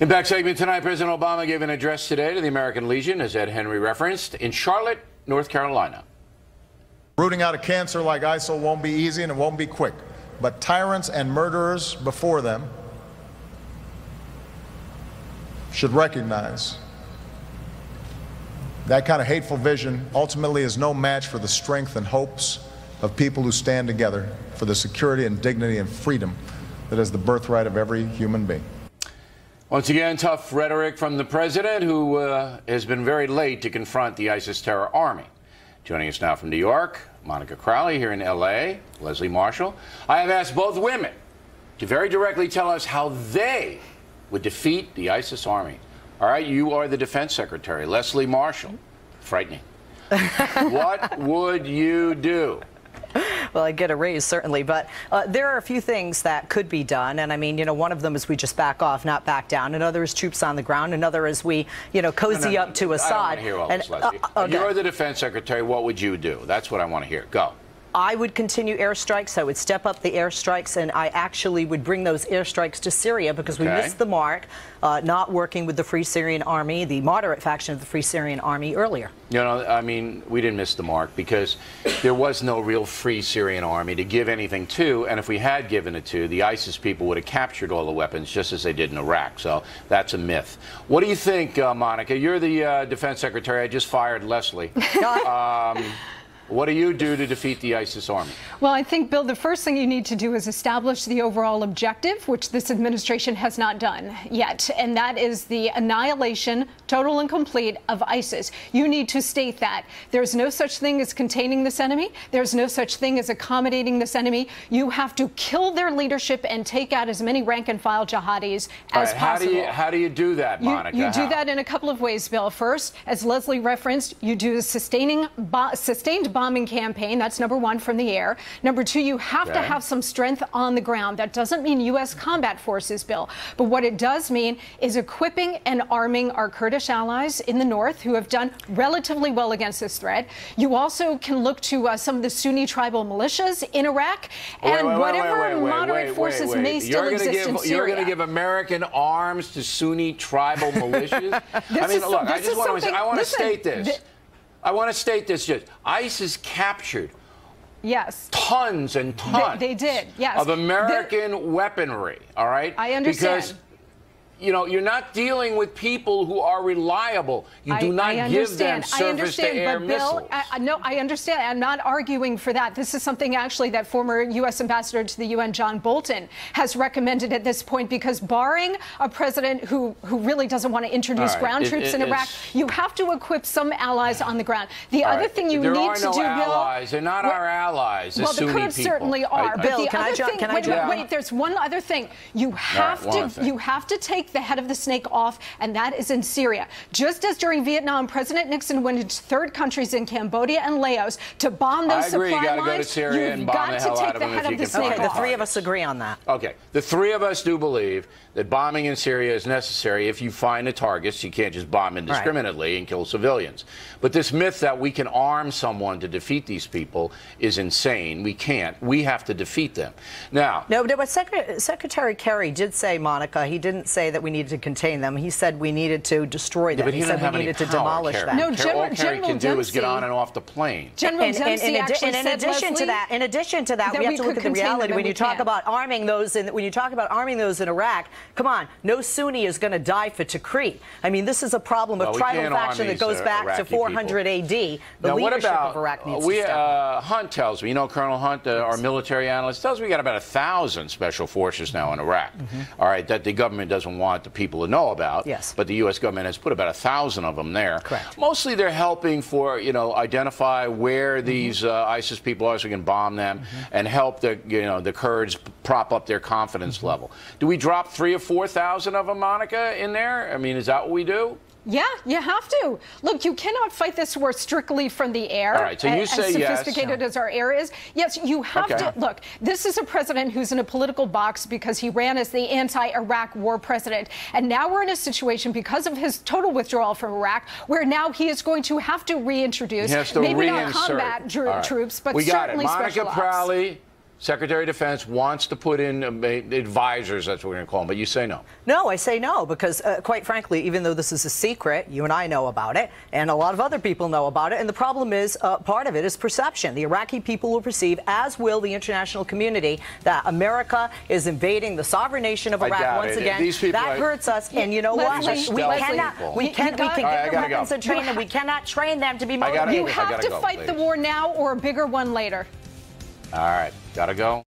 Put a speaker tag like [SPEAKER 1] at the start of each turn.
[SPEAKER 1] In back segment tonight, President Obama gave an address today to the American Legion, as Ed Henry referenced, in Charlotte, North Carolina.
[SPEAKER 2] Rooting out a cancer like ISIL won't be easy and it won't be quick, but tyrants and murderers before them should recognize that kind of hateful vision ultimately is no match for the strength and hopes of people who stand together for the security and dignity and freedom that is the birthright of every human being.
[SPEAKER 1] Once again, tough rhetoric from the president, who has been very late to confront the ISIS terror army. Joining us now from New York, Monica Crowley here in L.A., Leslie Marshall. I have asked both women to very directly tell us how they would defeat the ISIS army. All right, you are the defense secretary, Leslie Marshall. Frightening. What would you do?
[SPEAKER 3] Well, I'd get a raise, certainly. But there are a few things that could be done. And I mean, you know, one of them is we just back off, not back down. Another is troops on the ground. Another is we, you know, cozy up to Assad.
[SPEAKER 1] I don't want to hear all this, Leslie.
[SPEAKER 3] Okay.
[SPEAKER 1] You're the defense secretary. What would you do? That's what I want to hear. Go.
[SPEAKER 3] I would continue airstrikes. I would step up the airstrikes, and I actually would bring those airstrikes to Syria because we missed the mark, not working with the Free Syrian Army, the moderate faction of the Free Syrian Army, earlier.
[SPEAKER 1] You know, I mean, we didn't miss the mark because there was no real Free Syrian Army to give anything to, and if we had given it to, the ISIS people would have captured all the weapons just as they did in Iraq. So that's a myth. What do you think, Monica? You're the defense secretary. I just fired Leslie. What do you do to defeat the ISIS army?
[SPEAKER 4] Well, I think, Bill, the first thing you need to do is establish the overall objective, which this administration has not done yet, and that is the annihilation, total and complete, of ISIS. You need to state that. There's no such thing as containing this enemy. There's no such thing as accommodating this enemy. You have to kill their leadership and take out as many rank-and-file jihadis as possible.
[SPEAKER 1] How do you do that, Monica?
[SPEAKER 4] You do that in a couple of ways, Bill. First, as Leslie referenced, you do a sustained bombing campaign. That's number one, from the air. Number two, you have to have some strength on the ground. That doesn't mean U.S. combat forces, Bill. But what it does mean is equipping and arming our Kurdish allies in the north, who have done relatively well against this threat. You also can look to some of the Sunni tribal militias in Iraq and whatever moderate forces may still exist in Syria.
[SPEAKER 1] You're going to give American arms to Sunni tribal militias? I mean, look, I just want to state this. I want to state this. ISIS captured tons and tons
[SPEAKER 4] they did,
[SPEAKER 1] of American weaponry, all right?
[SPEAKER 4] I understand.
[SPEAKER 1] Because, you know, you're not dealing with people who are reliable. You do not give them surface-to-air missiles.
[SPEAKER 4] No, I understand. I'm not arguing for that. This is something, actually, that former U.S. Ambassador to the UN, John Bolton, has recommended at this point, because barring a president who really doesn't want to introduce ground troops in Iraq, you have to equip some allies on the ground. The other thing you need to do, Bill...
[SPEAKER 1] allies. They're not our allies, the Sunni
[SPEAKER 4] Kurds
[SPEAKER 1] people.
[SPEAKER 4] Certainly are.
[SPEAKER 3] Bill, can I jump?
[SPEAKER 4] Wait, there's one other thing. You have to take the head of the snake off, and that is in Syria. Just as during Vietnam, President Nixon went into third countries in Cambodia and Laos to bomb those supply lines.
[SPEAKER 1] You got to go to Syria and bomb the hell out of them if you can find
[SPEAKER 3] the three of us agree on that.
[SPEAKER 1] Okay, the three of us do believe that bombing in Syria is necessary if you find the targets. You can't just bomb indiscriminately and kill civilians. But this myth that we can arm someone to defeat these people is insane. We can't. We have to defeat them. Now,
[SPEAKER 3] no, but Secretary Kerry did say, Monica, he didn't say that we needed to contain them. He said we needed to destroy them.
[SPEAKER 1] But
[SPEAKER 3] he said we needed to demolish them.
[SPEAKER 4] No,
[SPEAKER 1] all Kerry can do is get on and off the plane.
[SPEAKER 4] General Dempsey actually said,
[SPEAKER 3] in addition to that, we have to look at the reality. When you talk about arming those in Iraq, come on, no Sunni is going to die for Tikrit. I mean, this is a problem of tribal faction that goes back to 400 AD. The leadership of Iraq needs to step up.
[SPEAKER 1] Hunt tells me, you know, Colonel Hunt, our military analyst, tells me we got about 1,000 special forces now in Iraq. All right, that the government doesn't want the people to know about.
[SPEAKER 3] Yes.
[SPEAKER 1] But the U.S. government has put about 1,000 of them there.
[SPEAKER 3] Correct.
[SPEAKER 1] Mostly they're helping for, you know, identify where these ISIS people are so we can bomb them and help the, you know, the Kurds prop up their confidence level. Do we drop 3,000 or 4,000 of them, Monica, in there? I mean, is that what we do?
[SPEAKER 4] Yeah, you have to. Look, you cannot fight this war strictly from the air.
[SPEAKER 1] All right, so you say yes.
[SPEAKER 4] As sophisticated as our air is. Yes, you have to. Look, this is a president who's in a political box because he ran as the anti-Iraq war president. And now we're in a situation, because of his total withdrawal from Iraq, where now he is going to have to reintroduce, maybe not combat troops, but certainly special ops.
[SPEAKER 1] Monica Crowley, Secretary of Defense wants to put in advisors, that's what we're going to call them, but you say no.
[SPEAKER 3] No, I say no, because quite frankly, even though this is a secret, you and I know about it, and a lot of other people know about it, and the problem is, part of it is perception. The Iraqi people will perceive, as will the international community, that America is invading the sovereign nation of Iraq once again. That hurts us, and you know what? We can give them weapons and train them. We cannot train them to be motivated.
[SPEAKER 4] You have to fight the war now or a bigger one later.
[SPEAKER 1] All right, gotta go.